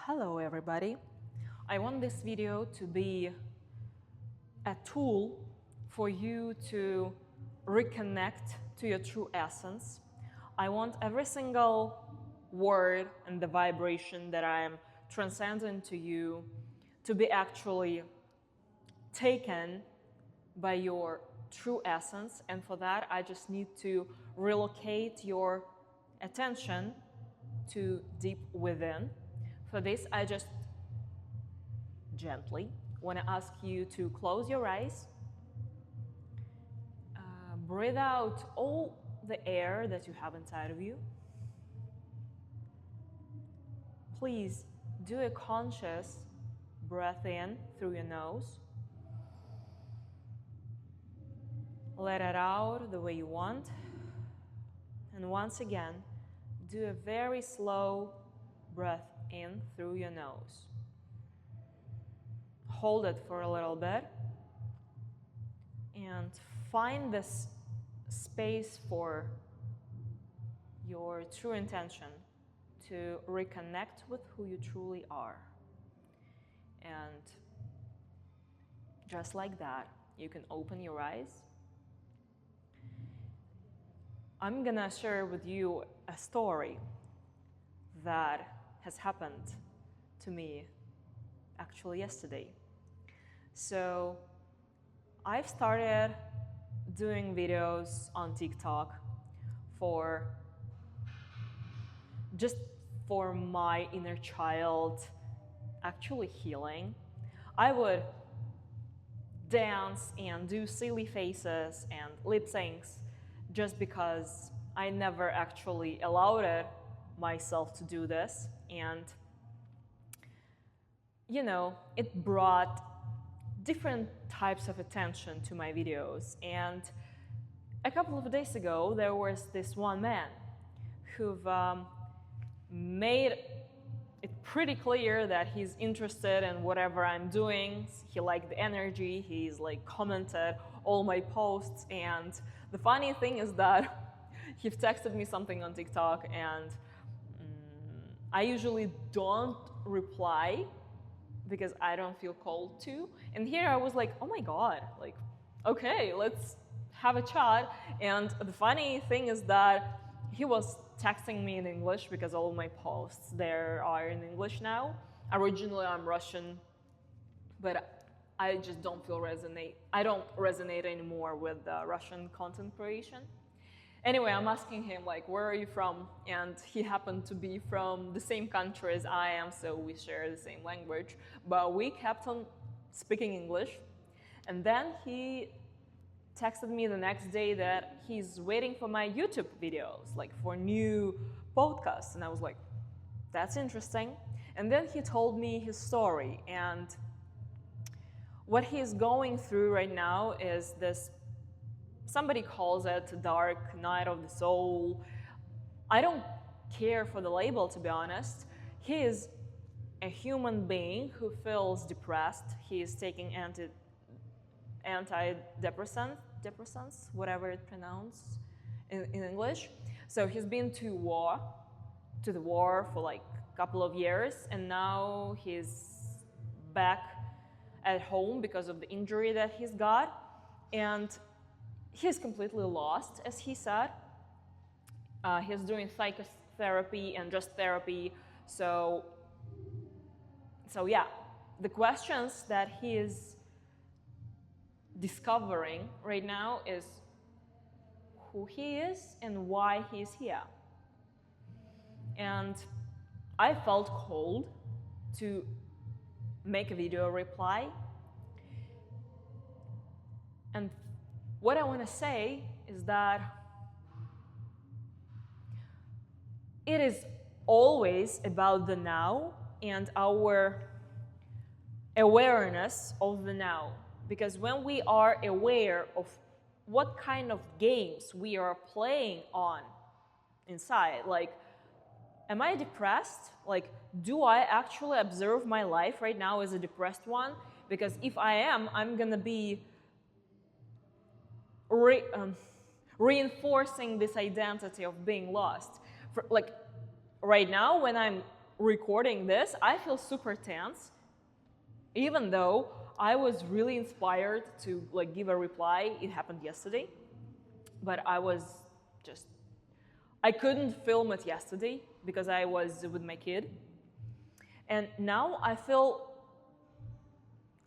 Hello everybody. I want this video to be a tool for you to reconnect to your true essence. I want every single word and the vibration that I am transcending to you to be actually taken by your true essence, and for that I just need to relocate your attention to deep within. For this, I just gently want to ask you to close your eyes, breathe out all the air that you have inside of you. Please do a conscious breath in through your nose. Let it out the way you want. And once again, do a very slow breath in through your nose. Hold it for a little bit and find this space for your true intention to reconnect with who you truly are. And just like that, you can open your eyes. I'm gonna share with you a story that has happened to me actually yesterday. So I've started doing videos on TikTok for my inner child actually healing. I would dance and do silly faces and lip syncs just because I never actually allowed myself to do this, and it brought different types of attention to my videos. And a couple of days ago there was this one man who made it pretty clear that he's interested in whatever I'm doing. He liked the energy, he's commented all my posts, and the funny thing is that he texted me something on TikTok, and I usually don't reply because I don't feel called to. And here I was like, oh my god, okay, let's have a chat. And the funny thing is that he was texting me in English because all of my posts there are in English now. Originally I'm Russian, but I just don't resonate anymore with Russian content creation. Anyway, I'm asking him where are you from? And he happened to be from the same country as I am, so we share the same language. But we kept on speaking English. And then he texted me the next day that he's waiting for my YouTube videos, for new podcasts. And I was like, that's interesting. And then he told me his story. And what he's going through right now is this, somebody calls it dark night of the soul. I don't care for the label, to be honest. He is a human being who feels depressed. He is taking antidepressants, whatever it pronounced in English. So he's been to the war for a couple of years, and now he's back at home because of the injury that he's got. And he's completely lost, as he said. He's doing psychotherapy and just therapy. So yeah, the questions that he is discovering right now is who he is and why he's here. And I felt called to make a video reply. And what I want to say is that it is always about the now and our awareness of the now. Because when we are aware of what kind of games we are playing on inside, am I depressed? Do I actually observe my life right now as a depressed one? Because if I am, I'm gonna be reinforcing this identity of being lost. Right now, when I'm recording this, I feel super tense, even though I was really inspired to like give a reply. It happened yesterday, but I couldn't film it yesterday because I was with my kid. And now I feel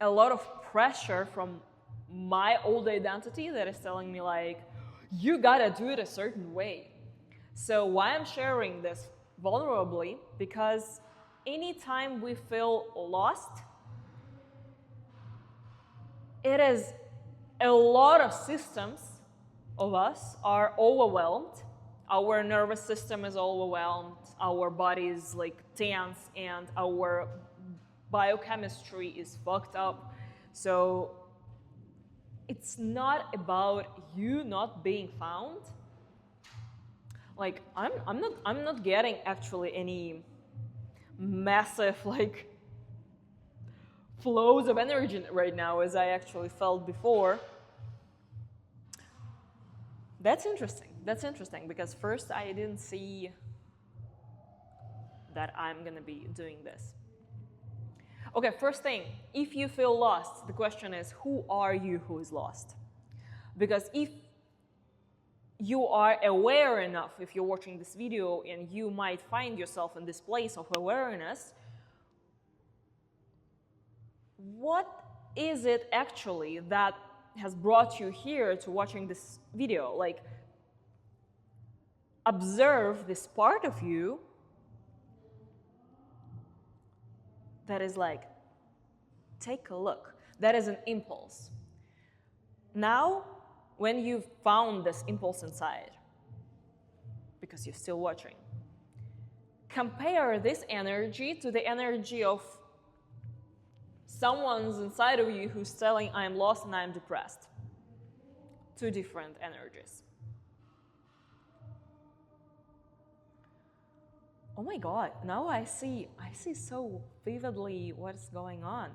a lot of pressure from my old identity that is telling me like, you gotta do it a certain way. So why I'm sharing this vulnerably, because anytime we feel lost, it is a lot of systems of us are overwhelmed. Our nervous system is overwhelmed, our body is like tense, and our biochemistry is fucked up. So it's not about you not being found. Like I'm not getting actually any massive like flows of energy right now as I actually felt before. That's interesting. That's interesting because first I didn't see that I'm gonna be doing this. Okay, first thing, if you feel lost, the question is, who are you who is lost? Because if you are aware enough, if you're watching this video and you might find yourself in this place of awareness, what is it actually that has brought you here to watching this video? Like, observe this part of you that is like, take a look. That is an impulse. Now, when you've found this impulse inside, because you're still watching, compare this energy to the energy of someone's inside of you who's telling, I'm lost and I'm depressed. Two different energies. Oh my God, now I see so vividly what's going on.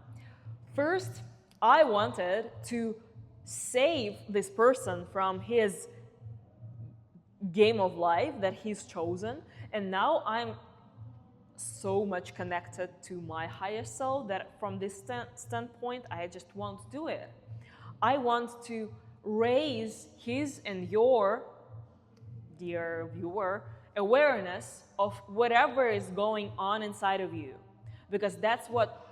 First, I wanted to save this person from his game of life that he's chosen, and now I'm so much connected to my higher self that from this standpoint, I just want to do it. I want to raise his and your, dear viewer, awareness of whatever is going on inside of you, because that's what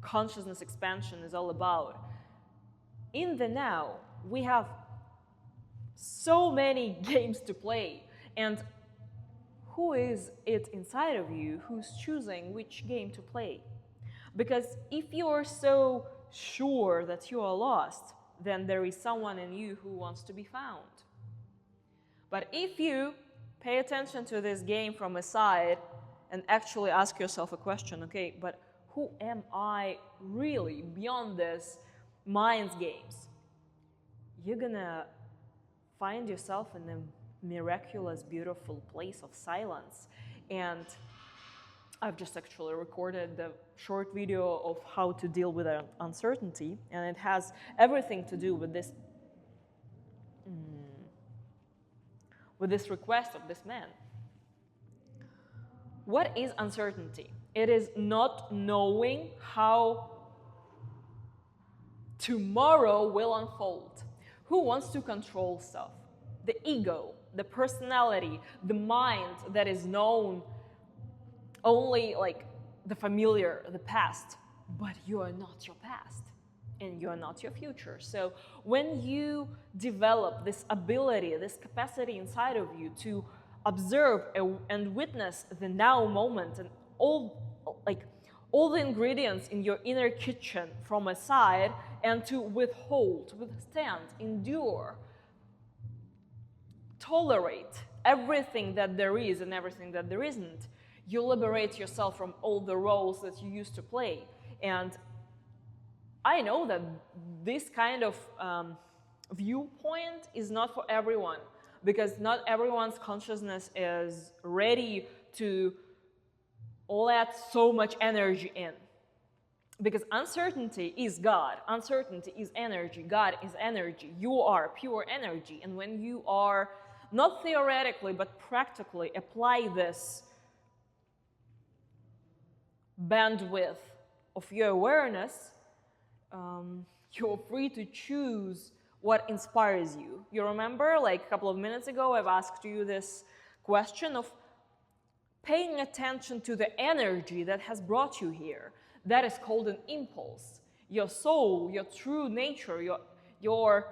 consciousness expansion is all about. In the now, we have so many games to play, and who is it inside of you who's choosing which game to play? Because if you are so sure that you are lost, then there is someone in you who wants to be found. But if you pay attention to this game from a side and actually ask yourself a question, okay, but who am I really beyond this mind's games? You're gonna find yourself in a miraculous, beautiful place of silence. And I've just actually recorded the short video of how to deal with uncertainty, and it has everything to do with this request of this man. What is uncertainty? It is not knowing how tomorrow will unfold. Who wants to control stuff? The ego, the personality, the mind that is known only like the familiar, the past, but you are not your past and you are not your future. So when you develop this ability, this capacity inside of you to observe and witness the now moment and all the ingredients in your inner kitchen from a side, and to withstand, endure, tolerate everything that there is and everything that there isn't, you liberate yourself from all the roles that you used to play. And I know that this kind of viewpoint is not for everyone, because not everyone's consciousness is ready to let so much energy in. Because uncertainty is God, uncertainty is energy, God is energy, you are pure energy. And when you are, not theoretically, but practically apply this bandwidth of your awareness, you're free to choose what inspires you. You remember, like a couple of minutes ago, I've asked you this question of paying attention to the energy that has brought you here. That is called an impulse. Your soul, your true nature, your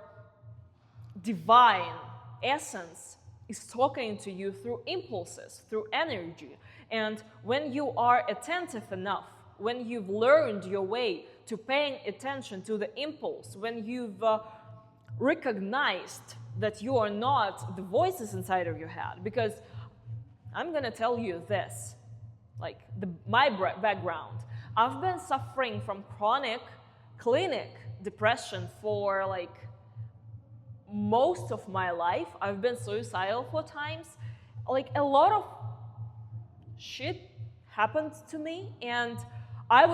divine essence is talking to you through impulses, through energy. And when you are attentive enough, when you've learned your way to paying attention to the impulse, when you've recognized that you are not the voices inside of your head, because I'm gonna tell you this, like my background. I've been suffering from chronic clinic depression for like most of my life. I've been suicidal 4 times. Like a lot of shit happened to me, and I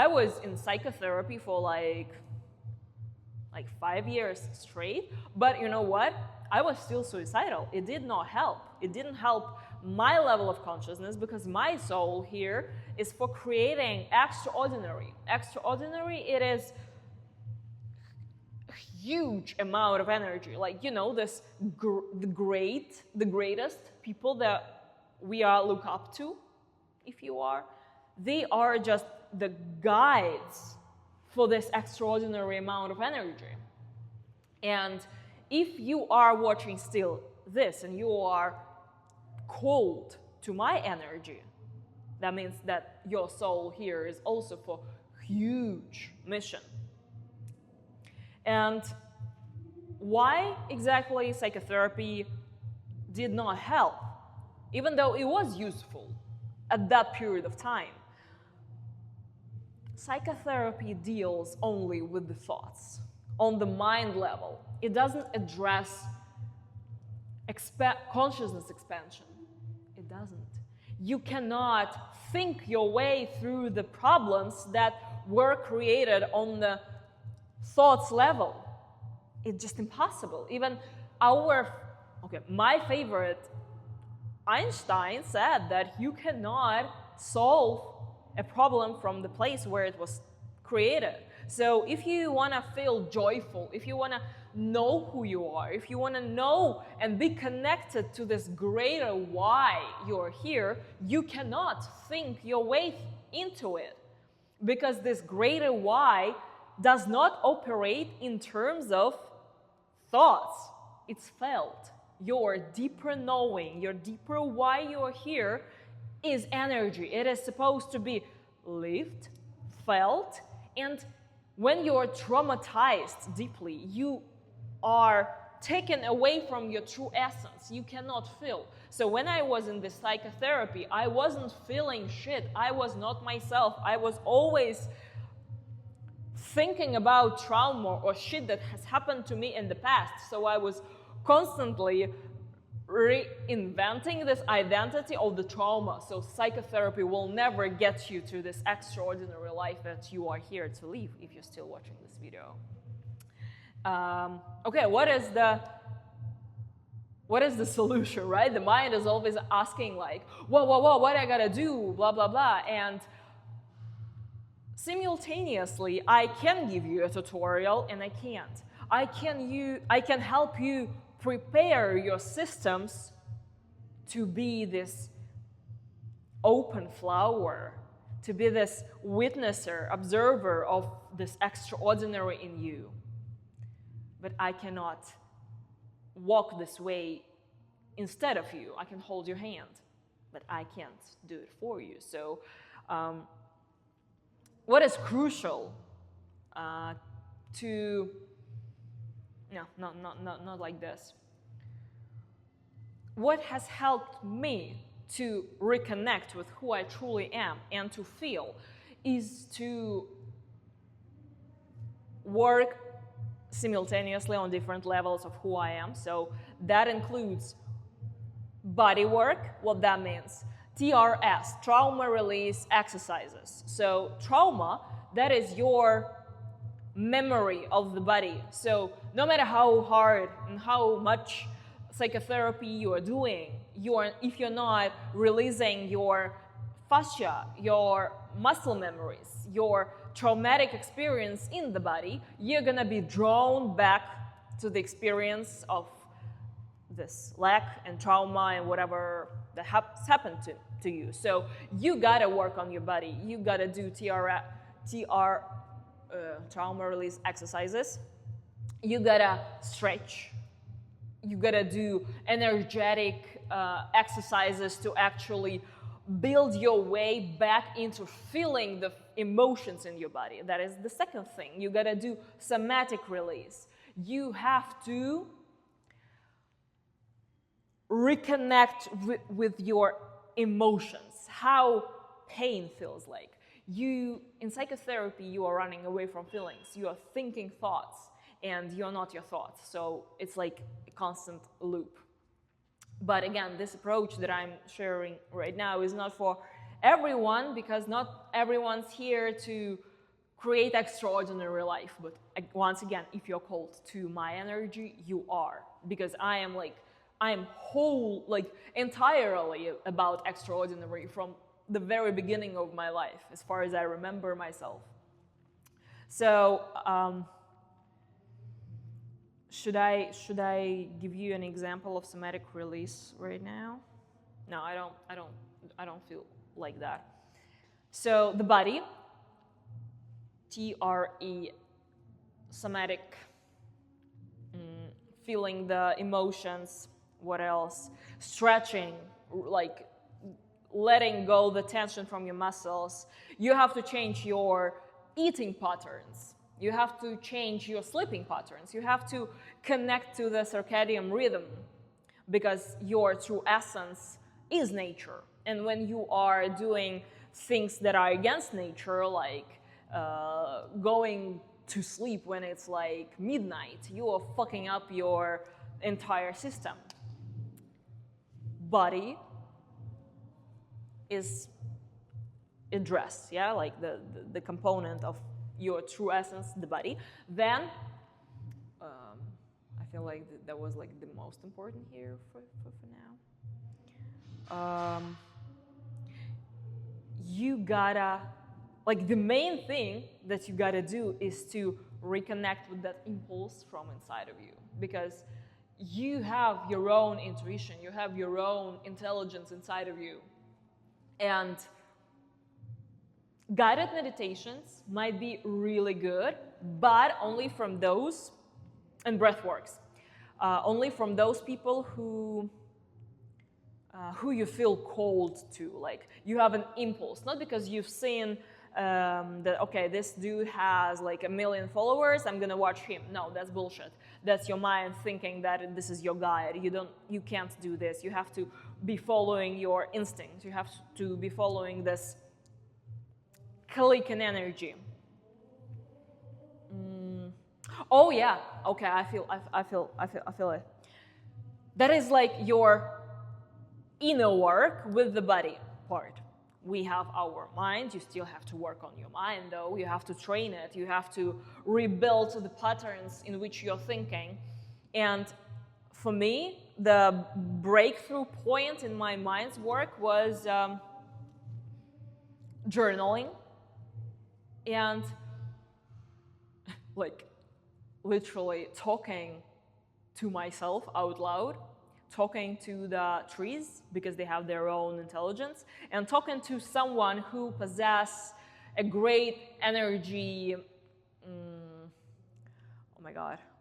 was in psychotherapy for like 5 years straight, but you know what? I was still suicidal. It did not help. It didn't help my level of consciousness, because my soul here is for creating extraordinary. Extraordinary, it is a huge amount of energy. Like, you know, this the greatest people that we are look up to, if you are, they are just the guides for this extraordinary amount of energy. And if you are watching still this and you are called to my energy, that means that your soul here is also for huge mission. And why exactly psychotherapy did not help, even though it was useful at that period of time? Psychotherapy deals only with the thoughts on the mind level. It doesn't address consciousness expansion. It doesn't. You cannot think your way through the problems that were created on the thoughts level. It's just impossible. Even my favorite, Einstein, said that you cannot solve a problem from the place where it was created. So if you want to feel joyful, if you want to know who you are, if you want to know and be connected to this greater why you're here, you cannot think your way into it, because this greater why does not operate in terms of thoughts. It's felt. Your deeper knowing, your deeper why you're here is energy. It is supposed to be lived, felt, and when you're traumatized deeply, you are taken away from your true essence. You cannot feel. So when I was in this psychotherapy, I wasn't feeling shit. I was not myself. I was always thinking about trauma or shit that has happened to me in the past. So I was constantly reinventing this identity of the trauma. So psychotherapy will never get you to this extraordinary life that you are here to live, if you're still watching this video. Okay, what is the solution, right? The mind is always asking like, whoa, what I gotta do, blah, blah, blah. And simultaneously, I can give you a tutorial and I can't. I can help you prepare your systems to be this open flower, to be this witnesser, observer of this extraordinary in you. But I cannot walk this way instead of you. I can hold your hand, but I can't do it for you. So what is crucial not like this. What has helped me to reconnect with who I truly am and to feel is to work simultaneously on different levels of who I am. So that includes body work. What that means: TRS, trauma release exercises. So trauma, that is your memory of the body. So no matter how hard and how much psychotherapy you are doing, if you're not releasing your fascia, your muscle memories, your traumatic experience in the body, you're gonna be drawn back to the experience of this lack and trauma and whatever that happened to you. So you gotta work on your body. You gotta do trauma release exercises. You gotta stretch. You gotta do energetic exercises to actually build your way back into feeling the emotions in your body. That is the second thing. You gotta do somatic release. You have to reconnect with your emotions, how pain feels like. In psychotherapy, you are running away from feelings. You are thinking thoughts, and you're not your thoughts. So it's like a constant loop. But again, this approach that I'm sharing right now is not for everyone, because not everyone's here to create extraordinary life. But once again, if you're called to my energy, you are. Because I am whole, entirely about extraordinary from the very beginning of my life, as far as I remember myself. So, should I give you an example of somatic release right now? No, I don't feel like that. So the body, TRE, somatic, feeling the emotions. What else? Stretching, like letting go the tension from your muscles. You have to change your eating patterns. You have to change your sleeping patterns. You have to connect to the circadian rhythm, because your true essence is nature. And when you are doing things that are against nature, like going to sleep when it's like midnight, you are fucking up your entire system. Body is addressed, yeah, like the component of your true essence, the body. Then I feel like that was like the most important here for now. You gotta, like, the main thing that you gotta do is to reconnect with that impulse from inside of you, because you have your own intuition, you have your own intelligence inside of you. And guided meditations might be really good, but only from those, and breathworks, only from those people who you feel called to. Like, you have an impulse, not because you've seen that, okay, this dude has like 1 million followers, I'm gonna watch him. No, that's bullshit. That's your mind thinking that this is your guide. You can't do this. You have to be following your instincts. You have to be following this click in energy. Oh yeah, okay, I feel it. That is like your inner work with the body part. We have our mind. You still have to work on your mind, though. You have to train it. You have to rebuild the patterns in which you're thinking. And for me, the breakthrough point in my mind's work was journaling and like literally talking to myself out loud, talking to the trees because they have their own intelligence, and talking to someone who possesses a great energy,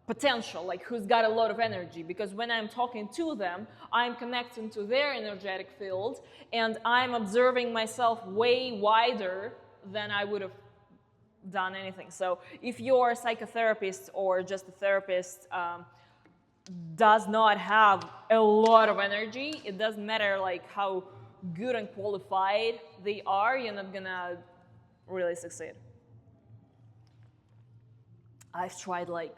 potential, like who's got a lot of energy. Because when I'm talking to them, I'm connecting to their energetic field, and I'm observing myself way wider than I would have done anything. So if you're a psychotherapist or just a therapist, does not have a lot of energy, it doesn't matter like how good and qualified they are, you're not gonna really succeed. I've tried like,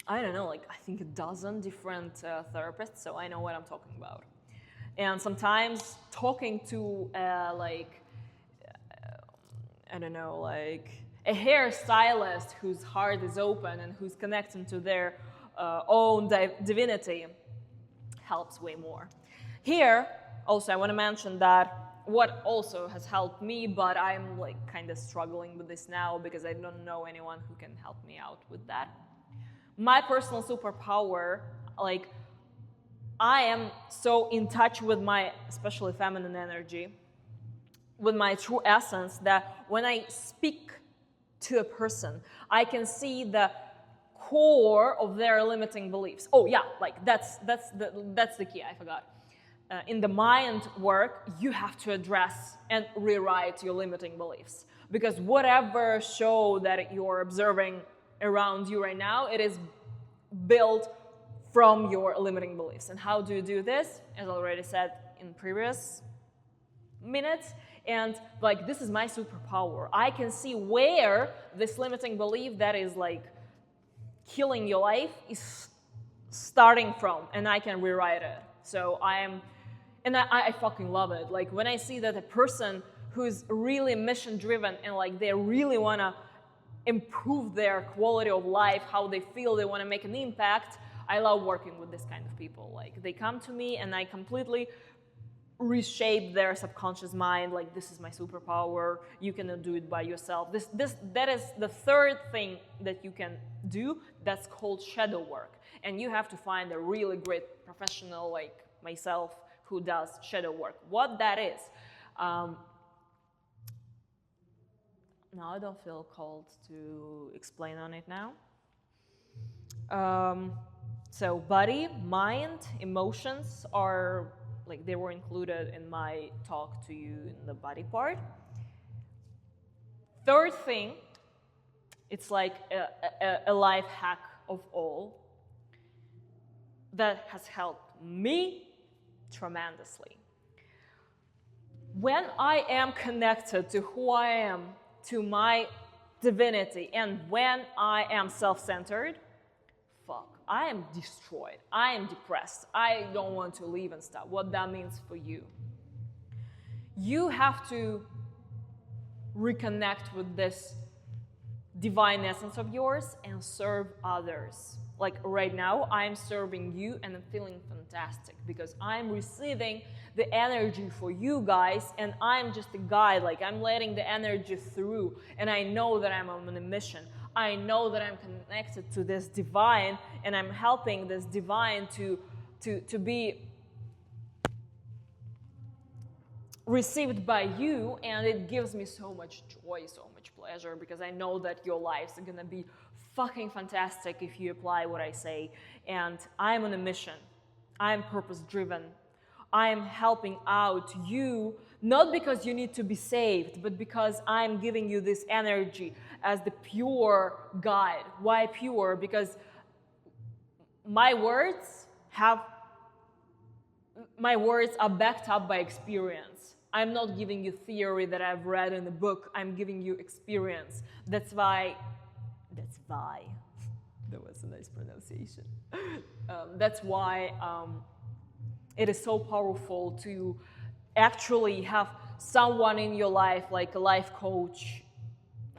I don't know, like I think a dozen different therapists, so I know what I'm talking about. And sometimes talking to I don't know, like a hairstylist whose heart is open and who's connecting to their own divinity helps way more. Here, also, I want to mention that what also has helped me, but I'm like kind of struggling with this now because I don't know anyone who can help me out with that. My personal superpower, like, I am so in touch with my, especially feminine energy, with my true essence, that when I speak to a person, I can see the core of their limiting beliefs. Oh yeah, like that's the key, I forgot. In the mind work, you have to address and rewrite your limiting beliefs. Because whatever show that you're observing around you right now, it is built from your limiting beliefs. And how do you do this? As I already said in previous minutes, and like this is my superpower. I can see where this limiting belief that is like killing your life is starting from, and I can rewrite it. So I fucking love it. Like when I see that a person who's really mission driven and like they really want to improve their quality of life, how they feel, they want to make an impact, I love working with this kind of people. Like they come to me and I completely reshape their subconscious mind. Like this is my superpower, you cannot do it by yourself. That is the third thing that you can do. That's called shadow work, and you have to find a really great professional like myself who does shadow work. What that is, now I don't feel called to explain on it now. So body, mind, emotions are like they were included in my talk to you in the body part. Third thing, it's like a life hack of all that has helped me tremendously. When I am connected to who I am, to my divinity, and when I am self-centered, I am destroyed. I am depressed. I don't want to live and stuff. What that means for you. You have to reconnect with this divine essence of yours and serve others. Like right now, I'm serving you and I'm feeling fantastic because I'm receiving the energy for you guys, and I'm just a guide. Like I'm letting the energy through, and I know that I'm on a mission. I know that I'm connected to this divine, and I'm helping this divine to be received by you, and it gives me so much joy, so much pleasure, because I know that your lives are gonna be fucking fantastic if you apply what I say. And I'm on a mission. I'm purpose-driven. I'm helping out you, not because you need to be saved, but because I'm giving you this energy as the pure guide. Why pure? Because my words are backed up by experience. I'm not giving you theory that I've read in a book. I'm giving you experience. That's why, that was a nice pronunciation. That's why it is so powerful to actually have someone in your life, like a life coach.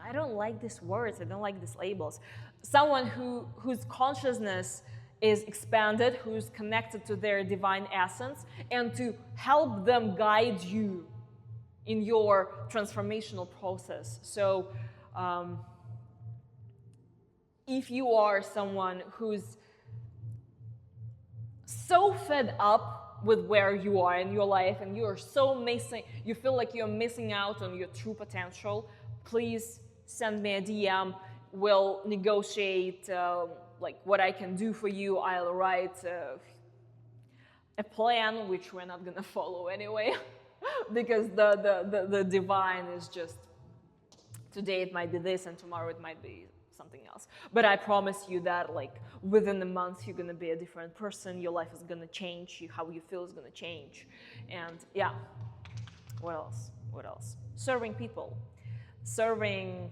I don't like these words, I don't like these labels. Someone whose consciousness is expanded, who's connected to their divine essence, and to help them guide you in your transformational process. So if you are someone who's so fed up with where you are in your life and you are so missing, you feel like you're missing out on your true potential, please send me a DM. We'll negotiate like what I can do for you. I'll write a plan, which we're not gonna follow anyway, because the divine is just, today it might be this and tomorrow it might be something else. But I promise you that like within a month you're gonna be a different person, your life is gonna change, how you feel is gonna change. And yeah, what else? Serving people, serving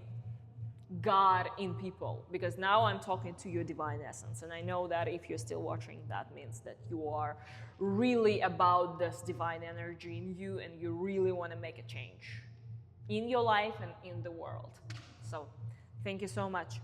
God in people, because now I'm talking to your divine essence, and I know that if you're still watching, that means that you are really about this divine energy in you, and you really want to make a change in your life and in the world. So thank you so much.